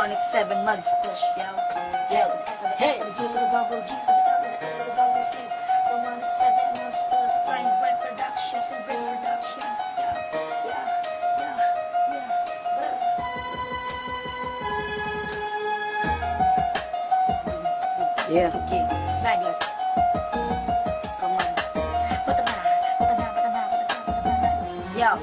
187 Monsters, yo. Yo, hey. G to the double G to the double C. From 187 Monsters, Blind Brand Productions and Brand Productions. Yeah. Smagless. Come on. Puta na. Yo.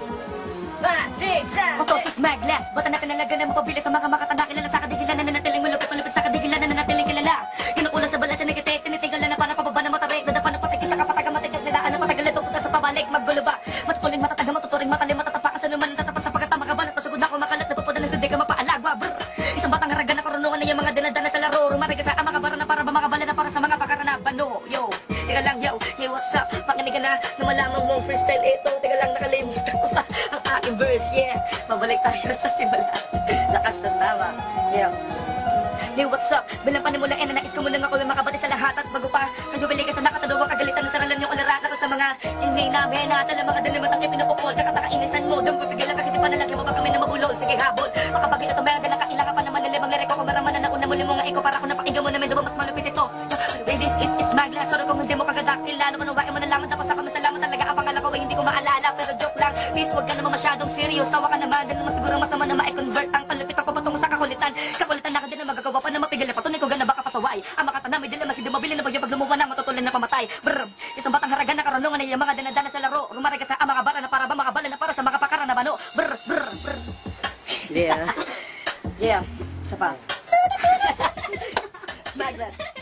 Ito si Smagless. Bata na tinalaga na mapabili sa mga makatanda. Kilala sa kadigilan na nanatiling malupit sa kadigilan na nanatiling kilala. Kinukulang sa balas na nagkite. Tinitigalan na para pababa na matabik. Nadapan na patigis sa kapataga matigag. Nidaan na patagalan. Pupunta sa pabalik. Maggulo ba? Matutuling matataga. Matuturing matalim. Matatapakas na naman. Tatapas sa pagkatama ka ba? Napasugod na ako makalat. Napapada ng hindi ka mapaalagwa. Isang batang haraga na karunungan na yung mga dinadala sa laro. Rumariga sa mga bara na para ba mga bala na para sa mga pakaranaban. No, yo. Teka lang, yo. Yo, what's up? Pakinig ka na malamang mong freestyle ito. Teka lang, nakalimutan ko pa ang aking verse, yeah. Mabalik tayo sa simula. Lakas ng tama. Yo. Yo, what's up? Bilang panimula na nais ko munang ako yung makabati sa lahat. At bago pa, kayo bili ka sa nakatadawang kagalitan ng saralan yung alarat. At sa mga ingay namin natin ang mga dalimatang ipinupukol. Kakatakainisan mo, doon pipigil lang kasi di pa nalagyan mo pa kami na mabulol. Sige, habol. Makabagi at umaga, nakailangan pa naman nilimang lireko. Kung maraman na nauna muli mo nga ikaw para ako napakinggan mo na medyo mas malupit ito. Ladies, it's Smagless. Sorry kung hindi mo kagadaktila. Ano manuwain mo na lamang tapos ako masalamat talaga. Ang pangalan ko ay hindi ko maalala. Pero joke lang, please wag ka naman masyadong serious. Tawa ka naman, din naman siguro masama na ma-convert ang palupit ako patungo sa kakulitan. Kakulitan na ka din na magagawa pa na mapigil na patunay ko gana baka pasaway. Ang makatana may dilema, hindi mabili na bagyo pag lumuwa na matutuloy na pamatay. Brr, isang batang haragan na karunungan ay yung mga dinadala sa laro. Rumariga sa mga bara na para ba mga bala na para sa mga pakara na bano. Brr, brr, brr. Yeah. Yeah, isa pa. Smagless.